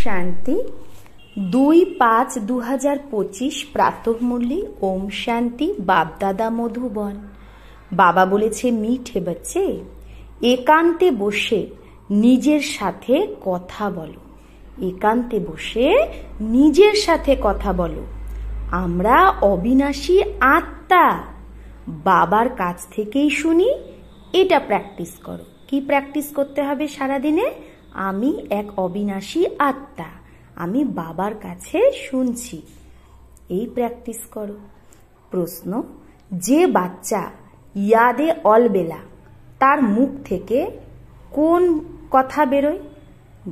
শান্তি 2/5/2025 প্রাতঃমূল্যে ওম শান্তি বাপদাদা মধুবন। বাবা বলেছে, মিঠে বাচ্চে, একান্তে বসে নিজের সাথে কথা বলো। একান্তে বসে নিজের সাথে কথা বলো। আমরা অবিনাশী আত্মা, বাবার কাছ থেকেই শুনি। এটা প্র্যাকটিস করো। কি প্র্যাকটিস করতে হবে সারাদিনে? আমি এক অবিনাশী আত্মা, আমি বাবার কাছে শুনছি। এই প্র্যাকটিস করো। প্রশ্ন, যে বাচ্চা ইয়াদে অলবেলা, তার মুখ থেকে কোন কথা বেরোয়?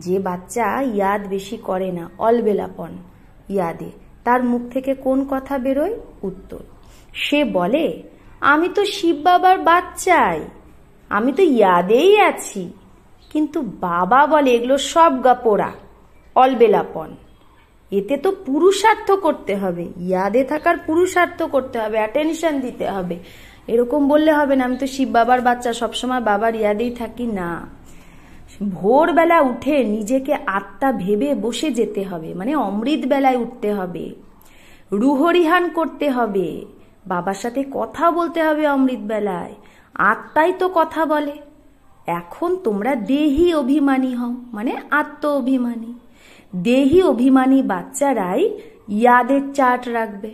যে বাচ্চা ইয়াদ বেশি করে না, অলবেলাপন ইয়াদে, তার মুখ থেকে কোন কথা বেরোয়? উত্তর, সে বলে, আমি তো শিব বাবার বাচ্চাই, আমি তো ইয়াদেই আছি। কিন্তু বাবা বলে এগুলো সব গাপোড়া, অলবেলাপন। এতে তো পুরুষার্থ করতে হবে, ইয়াদে থাকার পুরুষার্থ করতে হবে, অ্যাটেনশন দিতে হবে। এরকম বললে হবে না, আমি তো শিব বাবার বাচ্চা, সবসময় বাবার ইয়াদেই থাকি। না, ভোরবেলা উঠে নিজেকে আত্মা ভেবে বসে যেতে হবে, মানে অমৃত বেলায় উঠতে হবে, রুহরিহান করতে হবে, বাবার সাথে কথা বলতে হবে অমৃত বেলায়। আত্মাই তো কথা বলে। এখন তোমরা দেহি অভিমানী হও, মানে আত্ম অভিমানী। দেহি অভিমানী বাচ্চারাই ইয়াদের চার্ট রাখবে।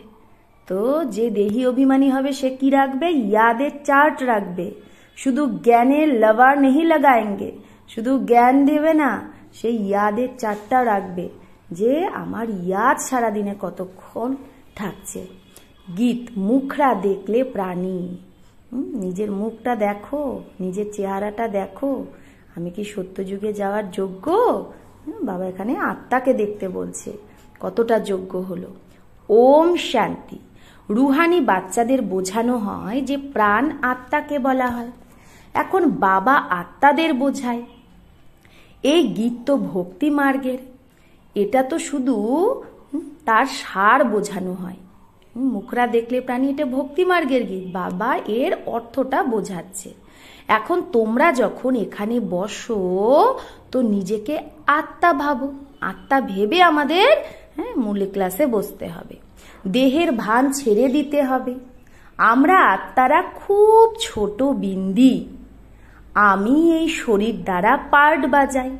তো যে দেহি অভিমানী হবে সে কি রাখবে? ইয়াদের চার্ট রাখবে। শুধু জ্ঞানের লভার নেই লাগায়েঙ্গে, শুধু জ্ঞান দেবে না, সেই ইয়াদের চার্টটা রাখবে যে আমার ইয়াদ সারাদিনে কতক্ষণ থাকছে। গীত, মুখরা দেখলে প্রাণী। নিজের মুখটা দেখো, নিজের চেহারাটা দেখো, আমি কি সত্যযুগে যাওয়ার যোগ্য? বাবা এখানে আত্মাকে দেখতে বলছে, কতটা যোগ্য হলো। ওম শান্তি। রুহানি বাচ্চাদের বোঝানো হয় যে প্রাণ আত্মাকে বলা হয়। এখন বাবা আত্মাদের বোঝায়। এই গীত তো ভক্তি মার্গের, এটা তো শুধু তার সার বোঝানো হয়। মুখরা দেখলে প্রাণী, এটা ভক্তি মার্গের গীত, বাবা এর অর্থটা বোঝাচ্ছে। এখন তোমরা যখন এখানে বসো তো নিজেকে আত্মা ভাবো। আত্মা ভেবে আমাদের মূল ক্লাসে বসতে হবে। দেহের ভান ছেড়ে দিতে হবে। আমরা আত্মারা খুব ছোট বিন্দি। আমি এই শরীর দ্বারা পার্ট বাজাই।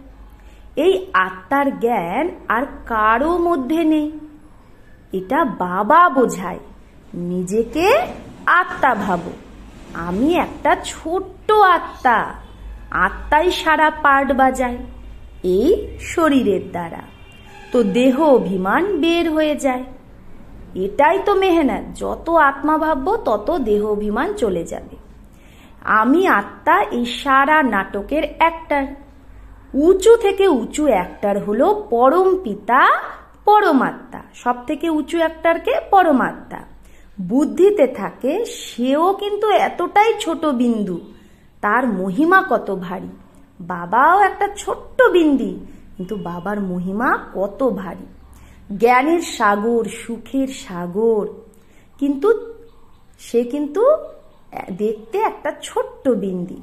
এই আত্মার জ্ঞান আর কারো মধ্যে নেই। এটা বাবা বোঝায়। নিজেকে আত্মা ভাবো। আমি একটা ছোট্ট আত্মা, আত্মাই সারা পার্ট বাজায় এই শরীরের দ্বারা। তো দেহ অভিমান বের হয়ে যায়। এটাই তো মেহনত। যত আত্মা ভাববো তত দেহ অভিমান চলে যাবে। আমি আত্মা এই সারা নাটকের অ্যাক্টর। উঁচু থেকে উঁচু অ্যাক্টর হলো পরম পিতা পরমাত্মা। সব থেকে উঁচু অ্যাক্টরকে পরমাত্মা। বুদ্ধিতে থাকে সেও কিন্তু এতটাই ছোট বিন্দু, তার মহিমা কত ভারী। বাবাও একটা ছোট্ট বিন্দি, কিন্তু বাবার মহিমা কত ভারী। জ্ঞানের সাগর, সুখের সাগর, কিন্তু সে কিন্তু দেখতে একটা ছোট্ট বিন্দি।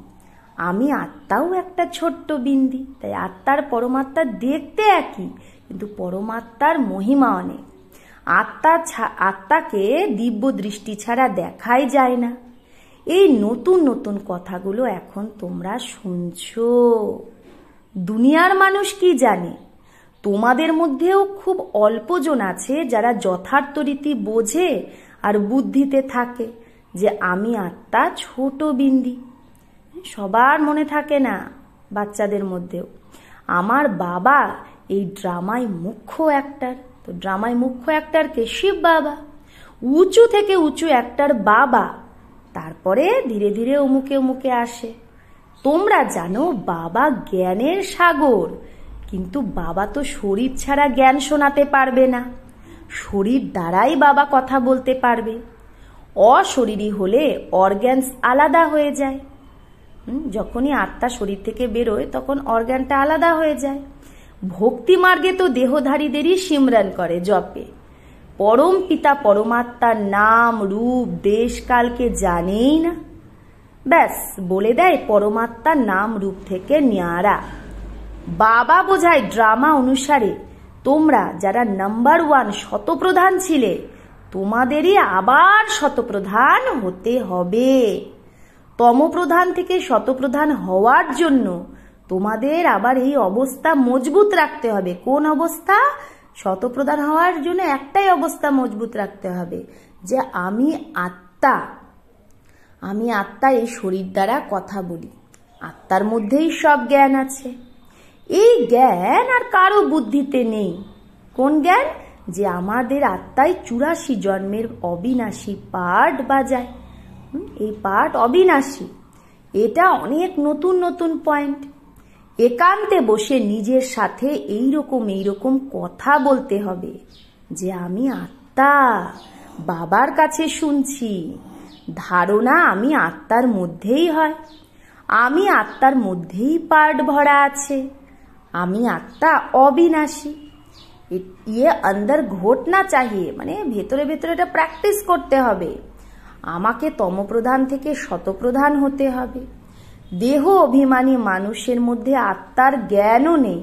আমি আত্মাও একটা ছোট্ট বিন্দি। তাই আত্মার পরমাত্মা দেখতে একই, কিন্তু পরমাত্মার মহিমা অনেক। আত্মাকে দিব্য দৃষ্টি ছাড়া দেখাই যায় না। এই নতুন নতুন কথাগুলো এখন তোমরা শুনছো। দুনিয়ার মানুষ কি জানে? তোমাদের মধ্যেও খুব অল্পজন আছে যারা যথার্থ রীতি বোঝে আর বুদ্ধিতে থাকে যে আমি আত্মা ছোট বিন্দি। সবার মনে থাকে না, বাচ্চাদের মধ্যেও। আমার বাবা এই ড্রামায় মুখ্য অ্যাক্টর। তো ড্রামায় মুখ্য অ্যাক্টরকে শিব বাবা। উঁচু থেকে উঁচু অ্যাক্টর বাবা, তারপরে ধীরে ধীরে অমুকে অমুকে আসে। তোমরা জানো বাবা জ্ঞানের সাগর, কিন্তু বাবা তো শরীর ছাড়া জ্ঞান শোনাতে পারবে না। শরীর দ্বারাই বাবা কথা বলতে পারবে। অশরীরী হলে অর্গ্যানস আলাদা হয়ে যায়। যখনই আত্মা শরীর থেকে বেরোয় তখন অর্গ্যানটা আলাদা হয়ে যায়। ভক্তি মার্গে তো দেহধারীদেরই সিমরন করে, জপে। পরম পিতা পরমাত্মার নাম, রূপ, দেশ, কালকে জানেই না। ব্যাস বলে দেয় পরমাত্মার নাম রূপ থেকে ন্যাড়া। বাবা বোঝায় ড্রামা অনুসারে তোমরা যারা নাম্বার 1 শতপ্রধান ছিলে, তোমাদেরই আবার শতপ্রধান হতে হবে। তমপ্রধান থেকে শতপ্রধান হওয়ার জন্য তোমাদের আবার এই অবস্থা মজবুত রাখতে হবে। কোন অবস্থা? শতপ্রধান হওয়ার জন্য একটাই অবস্থা মজবুত রাখতে হবে, যে আমি আত্মা, আমি আত্মা, এই শরীর দ্বারা কথা বলি, আত্মার মধ্যেই সব জ্ঞান আছে। এই জ্ঞান আর কারো বুদ্ধিতে নেই। কোন জ্ঞান? যে আমাদের আত্মায় 84 জন্মের অবিনাশী পাঠ বাজায়। এই পাঠ অবিনাশী। এটা অনেক নতুন নতুন পয়েন্ট। একান্তে বসে নিজের সাথে এইরকম কথা বলতে হবে যে আমি আত্মা, বাবার কাছে শুনছি। ধারণা আমি আত্মার মধ্যেই হয়, আমি আত্মার মধ্যেই পার্ট ভরা আছে, আমি আত্মা অবিনাশী। ইয়ে অন্দর ঘটনা চাহিয়ে, মানে ভেতরে ভেতরে এটা প্র্যাকটিস করতে হবে। আমাকে তমপ্রধান থেকে শতপ্রধান হতে হবে। দেহ অভিমানী মানুষের মধ্যে আত্মার জ্ঞানও নেই।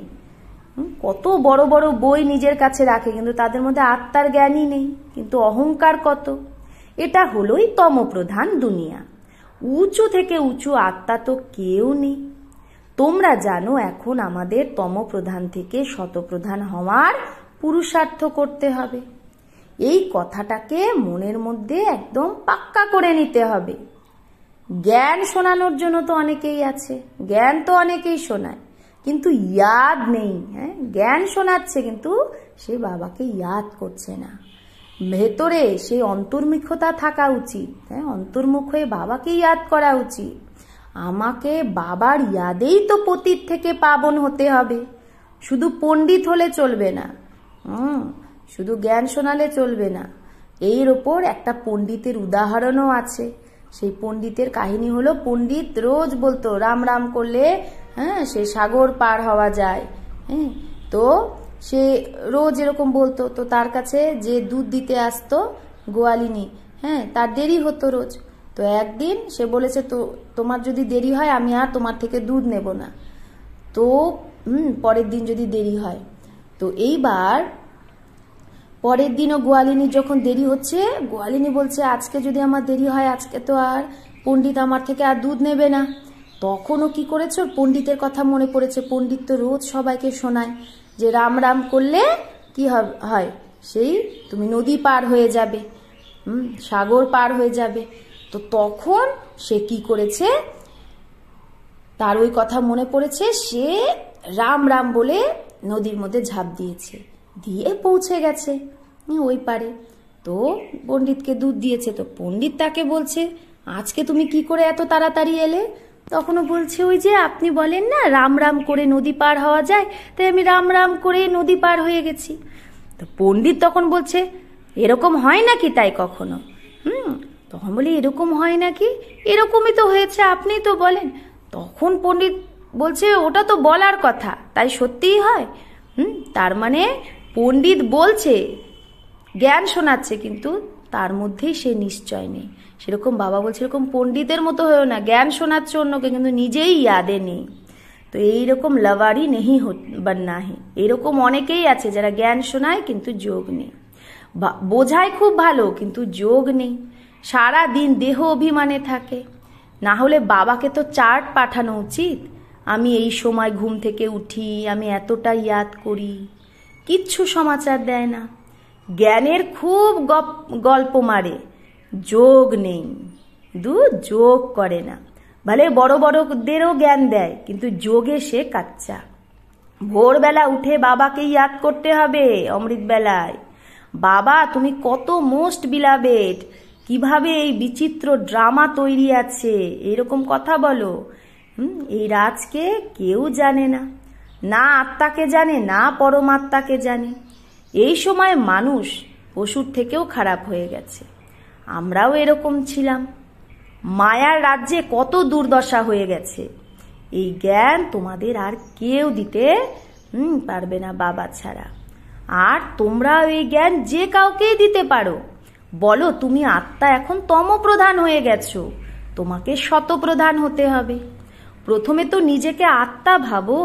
কত বড় বড় বই নিজের কাছে রাখে, কিন্তু তাদের মধ্যে আত্মার জ্ঞানই নেই। কিন্তু অহংকার কত! এটা হলোই তমপ্রধান দুনিয়া। উঁচু থেকে উঁচু আত্মা তো কেউ নেই। তোমরা জানো এখন আমাদের তমপ্রধান থেকে শতপ্রধান হওয়ার পুরুষার্থ করতে হবে। এই কথাটাকে মনের মধ্যে একদম পাক্কা করে নিতে হবে। জ্ঞান শোনানোর জন্য তো অনেকেই আছে, জ্ঞান তো অনেকেই শোনায়, কিন্তু ইয়াদ নেই। হ্যাঁ, জ্ঞান শোনাচ্ছে কিন্তু সে বাবাকে ইয়াদ করছে না। ভেতরে সেই অন্তর্মুখতা থাকা উচিত। হ্যাঁ, অন্তর্মুখ হয়ে বাবাকে ইয়াদ করা উচিত। আমাকে বাবার ইয়াদেই তো পতিত থেকে পাবন হতে হবে। শুধু পণ্ডিত হলে চলবে না, শুধু জ্ঞান শোনালে চলবে না। এর ওপর একটা পণ্ডিতের উদাহরণও আছে। সেই পণ্ডিতের কাহিনী হলো, পণ্ডিত রোজ বলতো রাম রাম করলে সে সাগর পার হওয়া যায়। হ্যাঁ, তো সে রোজ এরকম বলতো। তো তার কাছে যে দুধ দিতে আসতো গোয়ালিনী, তার দেরি হতো রোজ। তো একদিন সে বলেছে, তো তোমার যদি দেরি হয় আমি আর তোমার থেকে দুধ নেব না। তো পরের দিন যদি দেরি হয়, তো এইবার পরের দিনও গোয়ালিনী যখন দেরি হচ্ছে, গোয়ালিনী বলছে আজকে যদি আমার দেরি হয়, আজকে তো আর পণ্ডিত আমার থেকে আর দুধ নেবে না। তখনও কি করেছে, পণ্ডিতের কথা মনে পড়েছে। পণ্ডিত তো রোজ সবাইকে শোনায় যে রাম রাম করলে কি হয়, সেই তুমি নদী পার হয়ে যাবে, সাগর পার হয়ে যাবে। তো তখন সে কি করেছে, তার ওই কথা মনে পড়েছে, সে রাম রাম বলে নদীর মধ্যে ঝাঁপ দিয়েছে, দিয়ে পৌঁছে গেছে ওই পারে। তো পণ্ডিতকে দুধ দিয়েছে। তো পণ্ডিত তাকে বলছে, আজকে তুমি কি করে এত তাড়াতাড়ি এলে? তখনও বলছে, ওই যে আপনি বলেন না রাম রাম করে নদী পার হওয়া যায়, তাই আমি রাম রাম করে নদী পার হয়ে গেছি। তো পণ্ডিত তখন বলছে, এরকম হয় নাকি তাই কখনো? তখন বলি, এরকম হয় নাকি? এরকমই তো হয়েছে, আপনি তো বলেন। তখন পণ্ডিত বলছে, ওটা তো বলার কথা, তাই সত্যিই হয়। তার মানে পণ্ডিত বলছে, জ্ঞান শোনাচ্ছে, কিন্তু তার মধ্যেই সে নিশ্চয় নেই। সেরকম বাবা বলছে, এরকম পণ্ডিতের মতো হয়েও না, জ্ঞান শোনাচ্ছে অন্যকে কিন্তু নিজেই ইয়াদে নেই। তো এইরকম লাভারি নেই বাননা হে। এরকম অনেকেই আছে যারা জ্ঞান শোনায় কিন্তু যোগ নেই, বোঝায় খুব ভালো কিন্তু যোগ নেই, সারা দিন দেহ অভিমানে থাকে। না হলে বাবাকে তো চার্ট পাঠানো উচিত, আমি এই সময় ঘুম থেকে উঠি, আমি এতটা ইয়াদ করি। কিচ্ছু সমাচার দেয় না। জ্ঞানের খুব গল্প মারে, যোগ নেই, যোগ করে না। ভালে বড় বড়দেরও জ্ঞান দেয়, কিন্তু যোগে সে কাচ্চা। ভোরবেলা উঠে বাবাকে ইয়াদ করতে হবে। অমৃত বেলায়, বাবা তুমি কত মোস্ট বিলাভেড, কিভাবে এই বিচিত্র ড্রামা তৈরি আছে, এরকম কথা বলো। এই রাজকে কেউ জানে না, না আত্মাকে জানে না পরমাত্মাকে জানে। এই সময় মানুষ পশুর থেকেও খারাপ হয়ে গেছে। আমরাও এরকম ছিলাম। মায়ার রাজ্যে কত দুর্দশা হয়ে গেছে। এই জ্ঞান তোমাদের আর কেউ দিতে পারবে না বাবা ছাড়া। আর তোমরা এই জ্ঞান যে কাউকেই দিতে পারো। বলো তুমি আত্মা এখন তমপ্রধান হয়ে গেছো, তোমাকে শতপ্রধান হতে হবে। প্রথমে তো নিজেকে আত্মা ভাবো।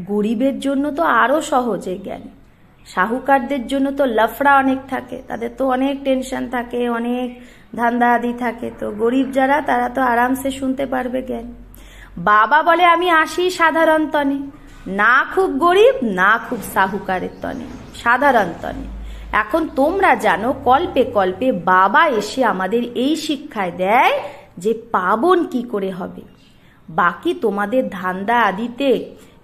গরিবের জন্য তো আরো সহজ এই জ্ঞান। শাহুকারদের জন্য তো লাফড়া অনেক থাকে, তাদের তো অনেক টেনশন থাকে, অনেক ধান্দা আদি থাকে। তো গরিব যারা তারা তো আরামসে শুনতে পারবে জ্ঞান। বাবা বলে আমি আসি সাধারণ তনে, না খুব গরিব না খুব শাহুকারের তনে, সাধারণ তনে। এখন তোমরা জানো কল্পে কল্পে বাবা এসে আমাদের এই শিক্ষায় দেয় যে পাবন কি করে হবে। বাকি তোমাদের ধান্দা আদিতে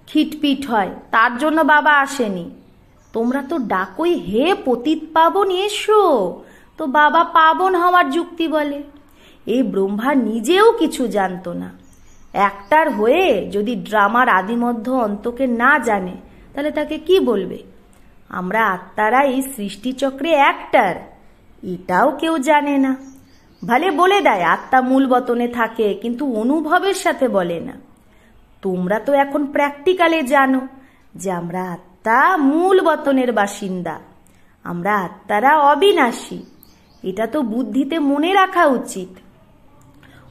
খিটপিট হয়, তার জন্য বাবা আসেনি। তোমরা তো ডাকোই হে পতিত পাবন এসো, তো বাবা পাবন হওয়ার যুক্তি বলে। এই ব্রহ্মা নিজেও কিছু জানতো না। একটার হয়ে যদি ড্রামার আদিমধ্য অন্তকে না জানে তাহলে তাকে কি বলবে? আমরা আত্মারা এই সৃষ্টিচক্রে একটার, এটাও কেউ জানে না। ভালে বলে দেয় আত্মা মূল বতনে থাকে, কিন্তু অনুভবের সাথে বলে না। তোমরা তো এখন প্র্যাকটিক্যালে জানো যে আমরা আত্মা মূল বতনের বাসিন্দা, আমরা আত্মারা অবিনাশী। এটা তো বুদ্ধিতে মনে রাখা উচিত।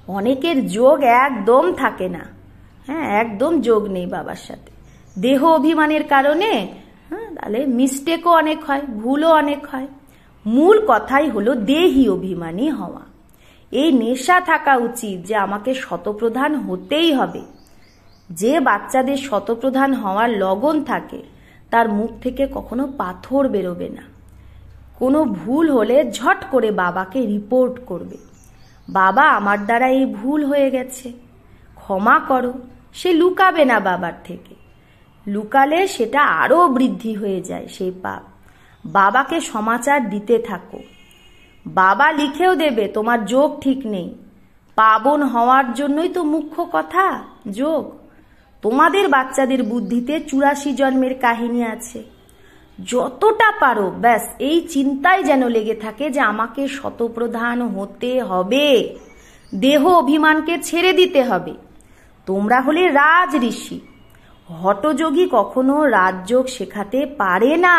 অনেকের যোগ একদম থাকে না, হ্যাঁ একদম যোগ নেই বাবার সাথে, দেহ অভিমানের কারণে তাহলে মিস্টেকও অনেক হয়, ভুলও অনেক হয়। মূল কথাই হলো দেহি অভিমানী হওয়া। এই নেশা থাকা উচিত যে আমাকে শতপ্রধান হতেই হবে। যে বাচ্চাদের শতপ্রধান হওয়ার লগন থাকে তার মুখ থেকে কখনো পাথর বেরোবে না। কোনো ভুল হলে ঝট করে বাবাকে রিপোর্ট করবে, বাবা আমার দ্বারা এই ভুল হয়ে গেছে, ক্ষমা করো। সে লুকাবে না বাবার থেকে, লুকালে সেটা আরো বৃদ্ধি হয়ে যায় সেই পাপ। বাবাকে সমাচার দিতে থাকো, বাবা লিখেও দেবে তোমার যোগ ঠিক নেই। পাবন হওয়ার জন্যই তো মুখ্য কথা যোগ। তোমাদের বাচ্চাদের বুদ্ধিতে 84 জন্মের কাহিনী আছে। যতটা পারো ব্যাস এই চিন্তায় যেন লেগে থাকে যে আমাকে শতপ্রধান হতে হবে, দেহ অভিমানকে ছেড়ে দিতে হবে। তোমরা হলে রাজ ঋষি, হঠযোগী কখনো রাজযোগ শেখাতে পারে না।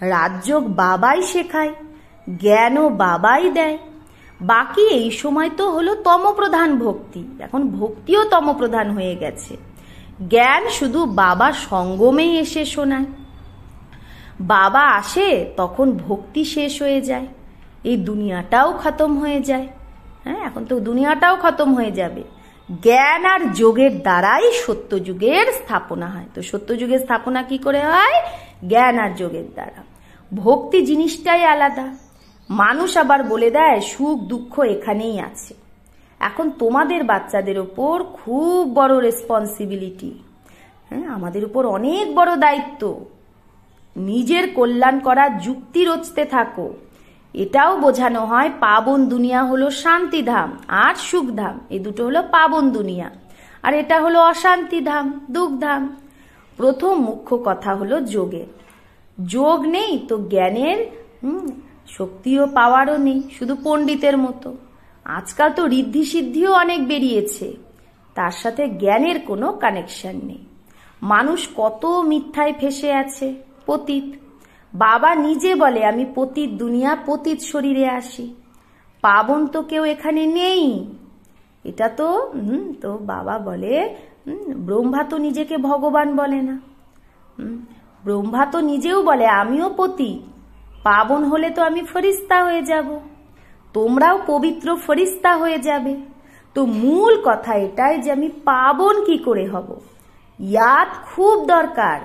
রাজযোগ বাবাই শেখায়, জ্ঞানও বাবাই দেয়। বাকি এই সময় তো হলো তমপ্রধান ভক্তি, এখন ভক্তিও তমপ্রধান হয়ে গেছে। জ্ঞান শুধু বাবা সঙ্গমেই এসে শোনায়। বাবা আসে তখন ভক্তি শেষ হয়ে যায়, এই দুনিয়াটাও খতম হয়ে যায়। হ্যাঁ এখন তো দুনিয়াটাও খতম হয়ে যাবে। জ্ঞান আর যোগের দ্বারাই সত্যযুগের স্থাপনা হয়। তো সত্যযুগের স্থাপনা কি করে হয়? জ্ঞান আর যোগের দ্বারা। ভক্তি জিনিসটাই আলাদা। মানুষ আবার বলে দেয় সুখ দুঃখ এখানেই আছে। এখন তোমাদের বাচ্চাদের ওপর খুব বড় রেসপন্সিবিলিটি, হ্যাঁ আমাদের উপর অনেক বড় দায়িত্ব। নিজের কল্যাণ করার যুক্তি রচতে থাকো। এটাও বোঝানো হয় পাবন দুনিয়া হলো শান্তিধাম আর সুখধাম, এই দুটো হলো পাবন দুনিয়া, আর এটা হলো অশান্তিধাম দুঃখধাম। প্রথম মুখ্য কথা হলো যোগের। যোগ নেই তো জ্ঞানের শক্তিও পাওয়ারও নেই, শুধু পণ্ডিতের মতো। আজকাল তো ঋদ্ধি সিদ্ধিও অনেক বেরিয়েছে, তার সাথে জ্ঞানের কোনো কানেকশন নেই। মানুষ কত মিথ্যায় ফেসে আছে, পতিত। বাবা নিজে বলে আমি পতিত দুনিয়া পতিত শরীরে আসি, পাবন তো কেউ এখানে নেই। এটা তো তো বাবা বলে ব্রহ্মা তো নিজেকে ভগবান বলে না। ব্রহ্মা তো নিজেও বলে আমিও পতিত, পাবন হলে তো আমি ফরিস্তা হয়ে যাব, তোমরাও পবিত্র ফরিস্তা হয়ে যাবে। তো মূল কথা এটাই যে আমি পাবন কি করে হব। ইয়াদ খুব দরকার।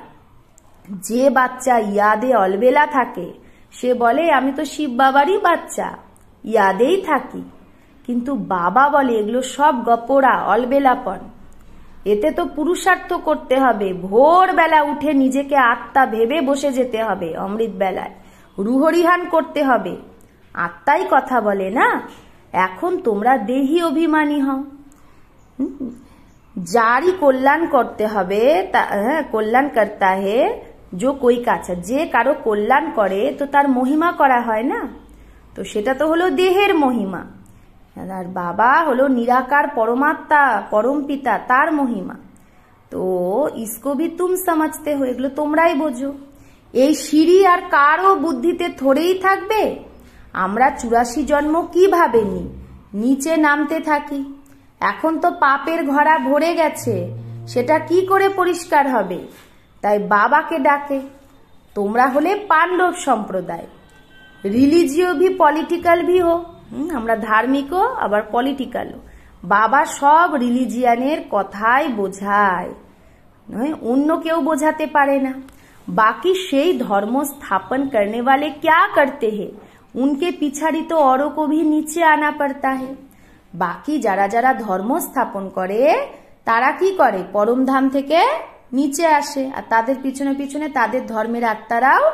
যে বাচ্চা ইয়াদে অলবেলা থাকে সে বলে আমি তো শিব বাবারই বাচ্চা, ইয়াদেই থাকি। কিন্তু বাবা বলে এগুলো সব গপরা, অলবেলাপন। এতে তো পুরুষার্থ করতে হবে, ভোরবেলা উঠে নিজেকে আত্মা ভেবে বসে যেতে হবে, অমৃত বেলায় রুহরিহান করতে হবে। আত্মাই কথা বলে না। এখন তোমরা দেহি অভিমানী হও। যারই কল্যাণ করতে হবে, কল্যাণ কর্তা হে जो कोई কাছে, যে কারো কল্যাণ করে তো তার মহিমা করা হয় না। তো সেটা তো হলো দেহের মহিমা, আর বাবা হলো নিরাকার পরমাত্মা পরম পিতা, তার মহিমা। তো ইসকো ভি তুম সমঝতে হো, এগুলো তোমরাই বোঝো। এই সিঁড়ি আর কারো বুদ্ধিতে থরেই থাকবে। আমরা 84 জন্ম কিভাবে নি, নিচে নামতে থাকি। এখন তো পাপের ঘড়া ভরে গেছে, সেটা কি করে পরিষ্কার হবে? তাই বাবাকে ডাকে, তোমরা হলে পাণ্ডব সম্প্রদায়, রিলিজিও ভি পলিটিক্যাল ভি হো, আমরা ধার্মিকও আবার পলিটিক্যালও। বাবা সব রিলিজিয়ানের কথাই বোঝায়, অন্য কেউ বোঝাতে পারে না। बाकी সেই ধর্ম স্থাপন करने वाले क्या करते हैं, उनके पिछाड़ी तो औरों को भी नीचे आना पड़ता है। বাকি যারা যারা ধর্ম স্থাপন করে তারা কি করে, পরমধাম থেকে নিচে আসে, আর তাদের পিছনে পিছনে তাদের ধর্মের আত্মারাও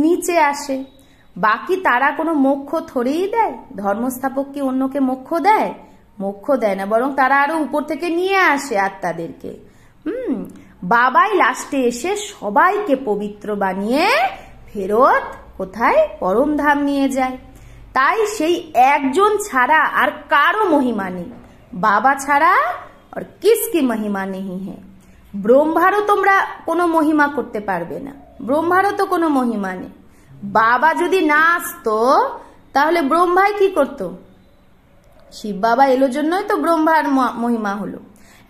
নিচে আসে। বাকি তারা কোনো মোক্ষ থরেই দেয়? ধর্মস্থাপক কি অন্যকে মোক্ষ দেয়? মোক্ষ দেয় না, বরং তারা আরো উপর থেকে নিয়ে আসে আত্মাদেরকে। বাবাই লাস্টে এসে সবাইকে পবিত্র বানিয়ে ফেরত কোথায়, পরমধাম নিয়ে যায়। তাই সেই একজন ছাড়া আর কারো মহিমা নেই, বাবা ছাড়া আর কিসকি মহিমা নেই হ্যাঁ। ব্রহ্মারও তোমরা কোনো মহিমা করতে পারবে না, ব্রহ্মারও তো কোনো মহিমা নেই। বাবা যদি না আসতো তাহলে ব্রহ্মাই কি করত? শিব বাবা এলো জন্যই তো ব্রহ্মার মহিমা হলো।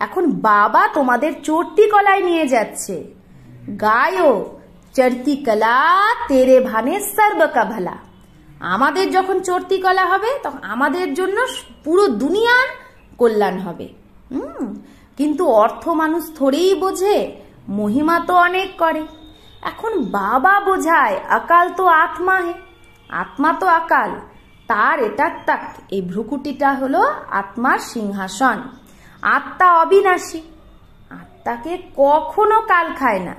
এখন বাবা তোমাদের চড়তি কলায় নিয়ে যাচ্ছে, গায়ো চড়তি কলা তেরে ভানে সর্ব কা ভলা। আমাদের যখন চড়তি কলা হবে তখন আমাদের জন্য পুরো দুনিয়ার কল্যাণ হবে। কিন্তু অর্থ মানুষ থোড়েই বোঝে, মহিমা তো অনেক করে। এখন বাবা বোঝায় আকাল তো আত্মা হে, আত্মা তো আকাল, তার এটা তাক, এই ভ্রুকুটিটা হলো আত্মার সিংহাসন। আত্মা অবিনাশী, আত্মাকে কখনো কাল খায় না।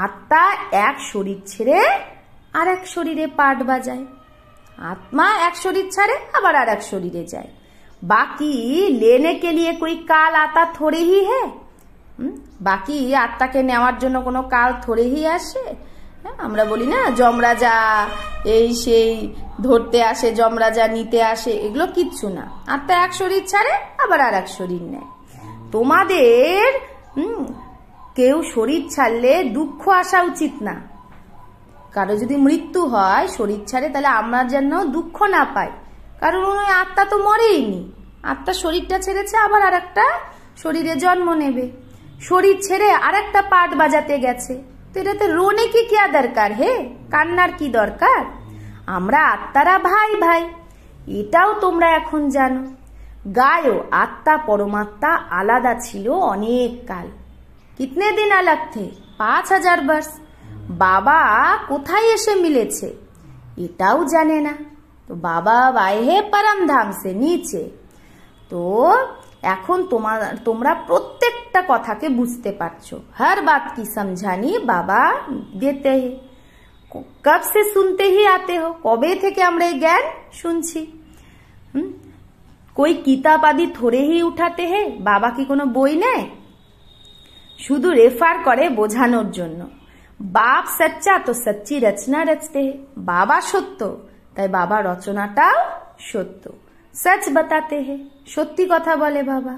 আত্মা এক শরীর ছেড়ে আর এক শরীরে পাট বাজায়, आत्मा एक शरीर छाड़े आबार और एक शरीरे जाए। बाकी लेने के लिए कोई काल आता थोड़े ही है, बाकी आत्मा के नेওয়ার জন্য কোনো কাল থোড়ে হি আসে। আমরা বলি না যমরাজা এই সেই ধরতে আসে, যমরাজা নিতে আসে, এগুলো কিচ্ছু না। আত্মা এক শরীর ছাড়ে আবার আর এক শরীর নেয়। তোমাদের কেউ শরীর ছাড়লে দুঃখ আসা উচিত না। কারো যদি মৃত্যু হয় শরীর ছাড়ে তাহলে আমরা যেন দুঃখ না পাই, কারণ ওই আত্মা তো মরেইনি। আত্মা শরীরটা ছেড়েছে আবার আর একটা শরীরে জন্ম নেবে, শরীর ছেড়ে আর একটা পাট বাজাতে গেছে। তো এটাতে রোনে কি কিয়া দরকার হে, কান্নার কি দরকার? আমরা আত্মারা ভাই ভাই, এটাও তোমরা এখন জানো। গায়ো আত্মা পরমাত্মা আলাদা ছিল অনেক কাল। কিতনে দিন আলাগ থে? 5000 বর্ষ। বাবা কোথায় এসে মিলেছে এটাও জানে না। তো বাবা আয়ে হে পরমধাম সে নিচে। তো এখন তোমরা প্রত্যেকটা কথাকে বুঝতে পারছো, हर बात की समझानी বাবা देते हैं। कब से सुनते ही आते हो, কবে থেকে আমরা এই জ্ঞান শুনছি। कोई किताब आदि थोड़े ही उठाते हैं, বাবা কি কোনো বই নেয়? শুধু রেফার করে বোঝানোর জন্য। বাপ সচ্চা তো সচ্চি রচনা রচতে हैं, বাবা সত্য তাই বাবা রচনাটাও সত্য। सच बताते हैं, সত্যি কথা বলে বাবা।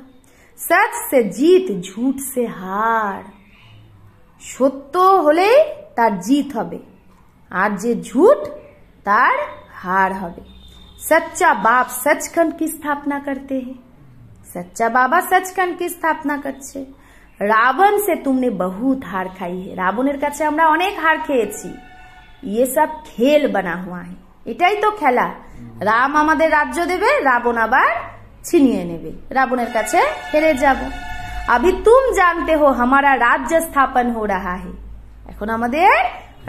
सच से जीत झूठ से हार, সত্য হলে তার জিত হবে আর যে ঝুট তার হার হবে। सच्चा बाप सचखंड की स्थापना करते हैं, सच्चा बाबा सचखंड की स्थापना करছে। रावण से तुमने बहुत हार खाई है, রাবণের কাছে আমরা অনেক হার খেয়েছি। ये सब खेल बना हुआ है, এটাই তো খেলা। রাম আমাদের রাজ্য দেবে, রাবণ আবার ছিনিয়ে নেবে, রাবণের কাছে হেরে যাব। अभी तुम जानते हो हमारा राज्य स्थापन हो रहा है, এখন আমাদের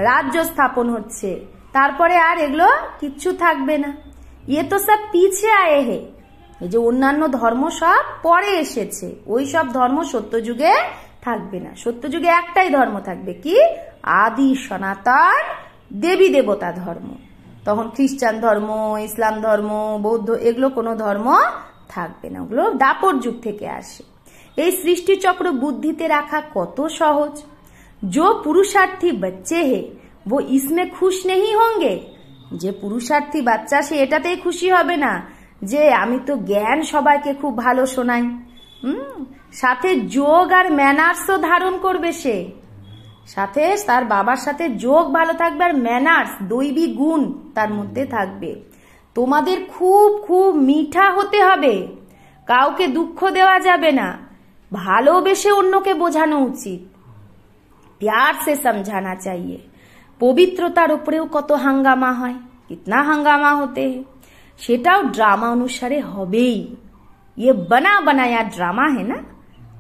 রাজ্য স্থাপন হচ্ছে, তারপরে আর এগুলো কিচ্ছু থাকবে না। ये तो सब पीछे आए हैं, এই যে অন্যান্য ধর্ম সব পরে এসেছে, ওই সব ধর্ম সত্যযুগে থাকবে না। সত্যযুগে একটাই ধর্ম থাকবে, কি? আদি সনাতন দেবী দেবতা ধর্ম। তখন খ্রিস্টান ধর্ম, ইসলাম ধর্ম, বৌদ্ধ এগুলো কোনো ধর্ম থাকবে না, ওগুলো দাপর যুগ থেকে আসে। এই সৃষ্টি চক্র বুদ্ধিতে রাখা কত সহজ। जो पुरुषार्थी बच्चे हैं वो इसमें खुश नहीं होंगे, যে পুরুষার্থী বাচ্চা সে এটাতেই খুশি হবে না যে আমি তো জ্ঞান সবাইকে খুব ভালো শোনাই। সাথে যোগ আর ম্যানার্সও ধারণ করবে সে, সাথে তার বাবার সাথে যোগ ভালো থাকবে আর ম্যানার্স দৈবিক গুণ তার মধ্যে থাকবে। তোমাদের খুব খুব মিঠা হতে হবে, কাউকে দুঃখ দেওয়া যাবে না, ভালোবেসে অন্যকে বোঝানো উচিত, प्यार से समझाना चाहिए। পবিত্রতার উপরেও কত হাঙ্গামা হয়, কিতনা হাঙ্গামা হতে, সেটাও ড্রামা অনুসারে হবেই। ইয়ে বানা বানায়া ড্রামা হে না,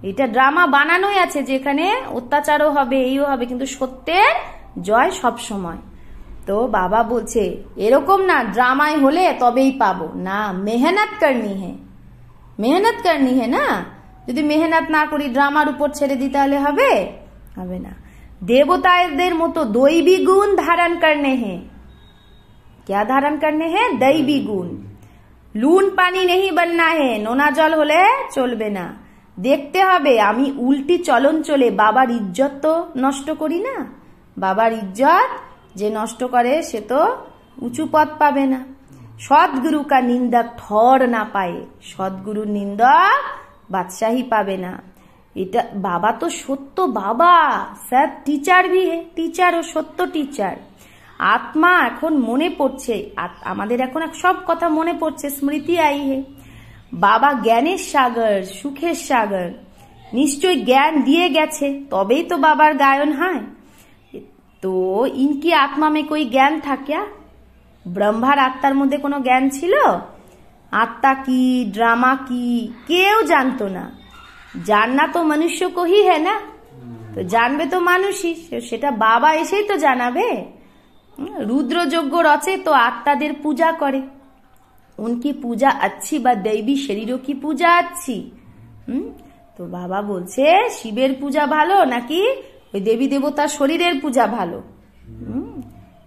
এটা ড্রামা বানানোই আছে, যেখানে অত্যাচারও হবে, এইও হবে, কিন্তু সত্যের জয় সব সময়। তো বাবা বলছে এরকম না ড্রামায় হলে তবেই পাবো না, মেহনত করনি হে, মেহনত করনি হে না। যদি মেহনত না করি, ড্রামার উপর ছেড়ে দিই, তাহলে হবে? হবে না। দেবতাদের মতো দৈবী গুণ ধারণ করনে হে। क्या धारण करने हैं? दैवी गुण। लून पानी नहीं बनना है, নোনা জল হলে চলবে না। দেখতে হবে আমি উল্টি চলন চলে বাবার ইজ্জত তো নষ্ট করি না। বাবার ইজ্জত যে নষ্ট করে সে তো উঁচু পদ পাবে না। সদ্গুরু কা নিন্দক ঠর না পায়, সদ্গুরুর নিন্দক বাদশাহী পাবে না। এটা বাবা তো সত্য বাবা, স্যার টিচার ভি হে, টিচার ও সত্য টিচার। আত্মা এখন মনে পড়ছে, আমাদের এখন সব কথা মনে পড়ছে, স্মৃতি আই হে। বাবা জ্ঞানের সাগর, সুখের সাগর, নিশ্চয় জ্ঞান দিয়ে গেছে, তবেই তো বাবার গায়ন হয়। তো ইনকি আত্মা মে কোই জ্ঞান থা ক্যা? ব্রহ্মার আত্মার মধ্যে কোনো জ্ঞান ছিল? আত্মা কি, ড্রামা কি, কেউ জানতো না। জাননা তো মনুষ্য কো হি হ্যাঁ না, তো জানবে তো মানুষই, সেটা বাবা এসেই তো জানাবে। রুদ্রযজ্ঞ রচে তো আত্মাদের পূজা করে, উনকি পূজা अच्छी বা दैवी শরীরও কি পূজা अच्छी। তো বাবা বলছে শিবের পূজা ভালো নাকি ওই দেবী দেবতার শরীরের পূজা ভালো?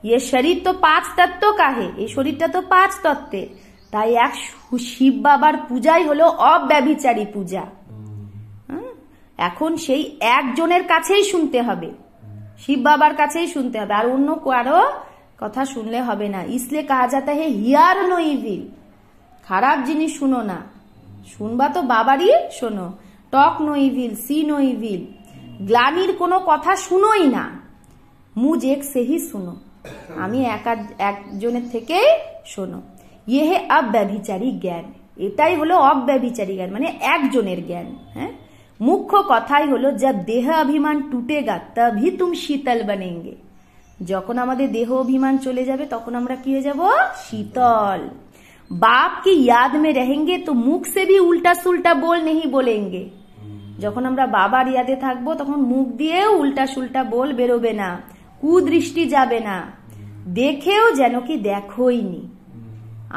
ये শরীর তো 5 তত্ত্ব কা হে, এই শরীরটা তো 5 তত্ত্বের, তাই এক শিব বাবার পূজাই হলো অব্যভিচারী পূজা। এখন সেই একজনের কাছেই শুনতে হবে, শিব বাবার কাছেই শুনতে হবে, আর অন্য কারো কথা শুনলে হবে না। इसलिए कहा जाता है हियर नो इविल, খারাপ জিনিস শুনো না, শুনবা তো বাবারই শোনো। Talk no evil, see no evil, গ্লানির কোনো কথা শুনোই না। মুঝ এক সে হি শুনো, আমি একজনের থেকেই শোনো। ইয়ে হে অব্যভিচারী জ্ঞান, এটাই হলো অব্যভিচারী জ্ঞান, মানে একজনের জ্ঞান। হ্যাঁ, মুখ্য কথাই হলো जब দেহ অভিমান টুটেগা তभी तुम शीतल बनेंगे। যখন আমাদের দেহ অভিমান চলে যাবে তখন আমরা কি হয়ে যাব? শীতল। बाप की याद में रहेंगे तो मुख से भी उल्टा सुल्टा बोल नहीं बोलेंगे। যখন আমরা বাবার ইয়াদে থাকবো তখন মুখ দিয়েও উল্টা সুল্টা বল বেরোবে না, কুদৃষ্টি যাবে না, দেখেও যেন কি দেখোইনি।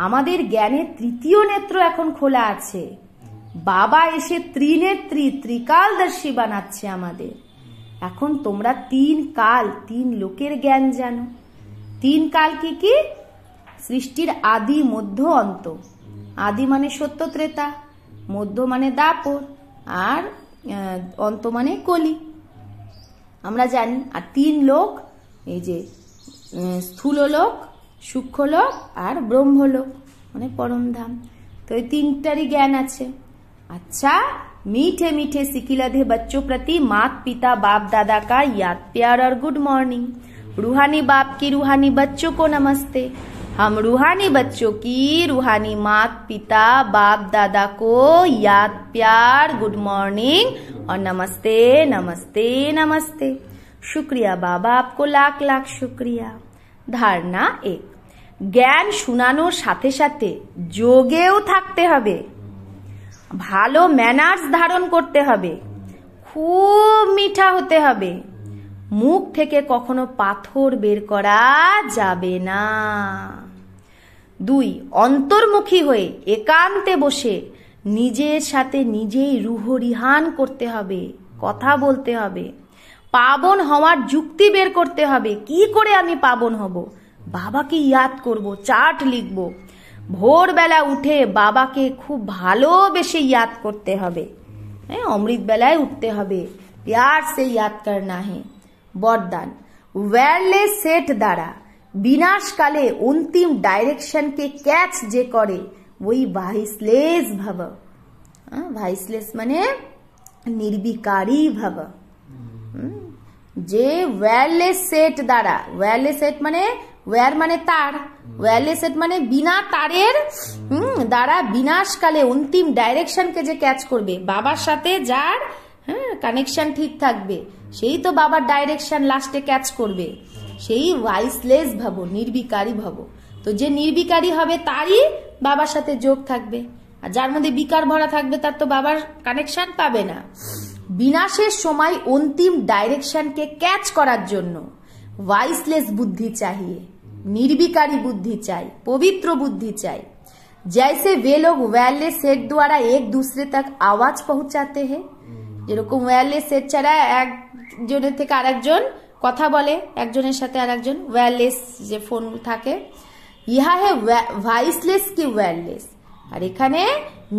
আমাদের জ্ঞানের তৃতীয় নেত্র এখন খোলা আছে, বাবা এসে ত্রিনেত্রী ত্রিকালদর্শী বানাচ্ছে আমাদের। এখন তোমরা 3 কাল 3 লোকের জ্ঞান জানো। 3 কাল কি কি? সৃষ্টির আদি মধ্য অন্ত। আদি মানে সত্য ত্রেতা, মধ্য মানে দাপর, আর অন্ত মানে কলি, আমরা জানি। আর 3 লোক, এই যে স্থূল লোক, সূক্ষ্ম লোক আর ব্রহ্মলোক মানে পরমধাম। তো এই 3টারই জ্ঞান আছে। अच्छा, मीठे मीठे सिकिलधे बच्चों प्रति मात पिता बाप दादा का याद प्यार और गुड मॉर्निंग। रूहानी बाप की रूहानी बच्चों को नमस्ते। हम रूहानी बच्चों की रूहानी मात पिता बाप दादा को याद प्यार गुड मॉर्निंग और नमस्ते नमस्ते नमस्ते। शुक्रिया बाबा, आपको लाख लाख शुक्रिया। धारणा 1, জ্ঞান শোনানোর সাথে সাথে যোগেও থাকতে হবে, ভালো ম্যানার্স ধারণ করতে হবে, খুব মিঠা হতে হবে, মুখ থেকে কখনো পাথর বের করা যাবে না। 2, অন্তর্মুখী হয়ে একান্তে বসে নিজের সাথে নিজেই রুহরিহান করতে হবে, কথা বলতে হবে, পাবন হওয়ার যুক্তি বের করতে হবে। কি করে আমি পাবন হব? বাবাকে ইয়াদ করব, চার্ট লিখব, ভোরবেলা উঠে বাবাকে খুব ভালোবেসে ইয়াদ করতে হবে। অমৃত বেলায় উঠতে হবে, प्यार से याद करना है। বরদান, ওয়্যারলেস সেট দ্বারা বিনাশকালে অন্তিম ডাইরেকশনকে ক্যাচ যে করে ওই ভাইসলেস ভব। ভাইসলেস মানে নির্বিকারী ভব। যে ওয়্যারলেস সেট দ্বারা, ওয়্যারলেস সেট মানে ওয়্যার মানে তার, ওয়্যারলেস সেট মানে বিনা তারের দ্বারা বিনাশকালে অন্তিম ডাইরেকশনকে যে ক্যাচ করবে, বাবার সাথে যার কানেকশন ঠিক থাকবে সেই তো বাবার ডাইরেকশন লাস্টে ক্যাচ করবে। সেই ওয়াইসলেস ভব, নির্বিকারী ভব। তো যে নির্বিকারী হবে তারই বাবার সাথে যোগ থাকবে, আর যার মধ্যে বিকার ভরা থাকবে তার তো বাবার কানেকশন পাবে না। বিনাশের সময় অন্তিম ডাইরেকশনকে ক্যাচ করার জন্য ওয়াইসলেস বুদ্ধি चाहिए, निर्विकारी बुद्धि चाहिए, पवित्र बुद्धि चाहिए। जैसे वे लोग वायरलेस सेट द्वारा एक दूसरे तक आवाज पहुंचाते हैं, যেরকম ওয়্যারলেস সেট ছাড়া একজনের থেকে আরেকজন কথা বলে, একজনের সাথে আরেকজন ওয়্যারলেস যে ফোন থাকে, ইহা হে ভয়েসলেস কি ওয়্যারলেস, আর এখানে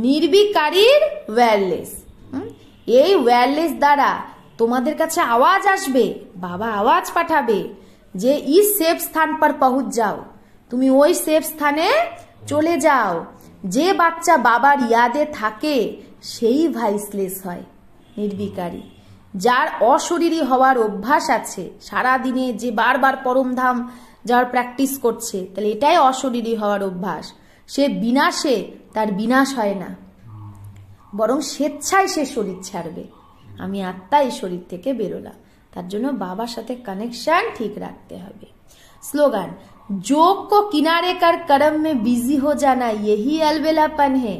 নির্বিকারীর ওয়্যারলেস। এই ওয়্যারলেস দ্বারা তোমাদের কাছে আওয়াজ আসবে, বাবা আওয়াজ পাঠাবে যে ইস সেফ স্থান পর পৌঁছ যাও, তুমি ওই সেফ স্থানে চলে যাও। যে বাচ্চা বাবার ইয়াদে থাকে সেই ভয়েসলেস হয়, নির্বিকারী। যার অশরীরী হওয়ার অভ্যাস আছে, সারা দিনে যে বারবার পরমধাম যার প্র্যাকটিস করছে, তাহলে এটাই অশরীরী হওয়ার অভ্যাস। সে বিনাশে তার বিনাশ হয় না, বরং স্বেচ্ছায় সে শরীর ছাড়বে। আমি আত্মা এই শরীর থেকে বেরোলাম, তার জন্য বাবার সাথে কানেকশন ঠিক রাখতে হবে। স্লোগান, যোগ को किनारे कर कर्म में बिजी हो जाना यही अलबेलापन है।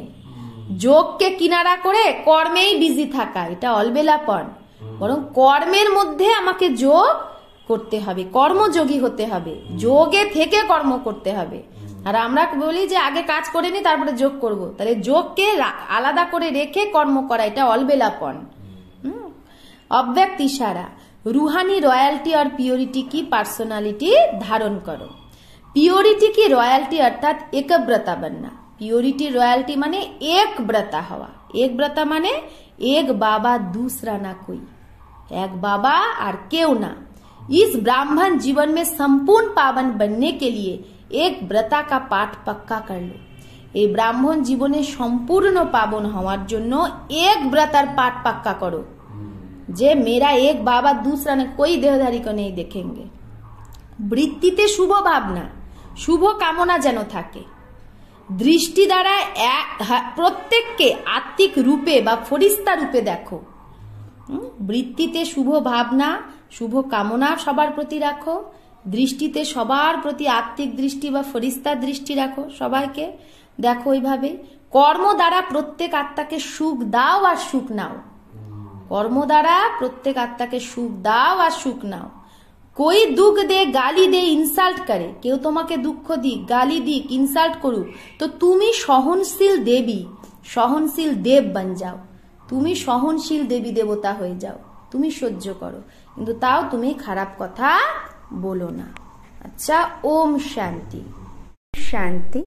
যোগকে কিনারা করে কর্মেই বিজি থাকা, এটা অলবেলাপন। বরং কর্মের মধ্যে আমাকে যোগ করতে হবে, কর্মযোগী হতে হবে, যোগে থেকে কর্ম করতে হবে। আর আমরা বলি যে আগে কাজ করে নি তারপরে যোগ করব, তাহলে যোগকে আলাদা করে রেখে কর্ম করা, এটা অলবেলাপন। अव्यक्त इशारा, रूहानी रॉयल्टी और प्योरिटी की पर्सनालिटी धारण करो। प्योरिटी की रॉयल्टी अर्थात एकव्रता बनना। प्योरिटी रॉयल्टी माने एक व्रता हवा, एक व्रता माने एक बाबा दूसरा ना कोई, एक बाबा और क्यों ना। इस ब्राह्मण जीवन में संपूर्ण पावन बनने के लिए एक व्रता का पाठ पक्का कर लो। এই ব্রাহ্মণ জীবনে সম্পূর্ণ পাবন হওয়ার জন্য এক ব্রতার পাঠ পাক্কা করো, যে মেরা এক বাবা दूसरा ने कोई देहधारी को नहीं देखेंगे। বৃত্তিতে শুভ ভাবনা, শুভ কামনা যেন থাকে। দৃষ্টি দ্বারা প্রত্যেককে আত্মিক রূপে বা ফরিস্তা রূপে দেখো। বৃত্তিতে শুভ ভাবনা, শুভ কামনা সবার প্রতি রাখো। দৃষ্টিতে সবার প্রতি আত্মিক দৃষ্টি বা ফরিস্তার দৃষ্টি রাখো, সবাইকে দেখো ওইভাবে। কর্ম দ্বারা প্রত্যেক আত্মাকে সুখ দাও আর সুখ নাও। কর্ম দ্বারা প্রত্যেক আত্মাকে সুখ দাও আর সুখ নাও। कोई दुख दे, गाली दे, इंसल्ट करे, কেউ তোমাকে দুঃখ দিক, গালি দিক, ইনসাল্ট করুক, তো তুমি সহনশীল দেবী, সহনশীল দেব বন যাও। তুমি সহনশীল দেবী দেবতা হয়ে যাও, তুমি সহ্য করো, কিন্তু তাও তুমি খারাপ কথা বলো না। আচ্ছা, ওম শান্তি। শান্তি।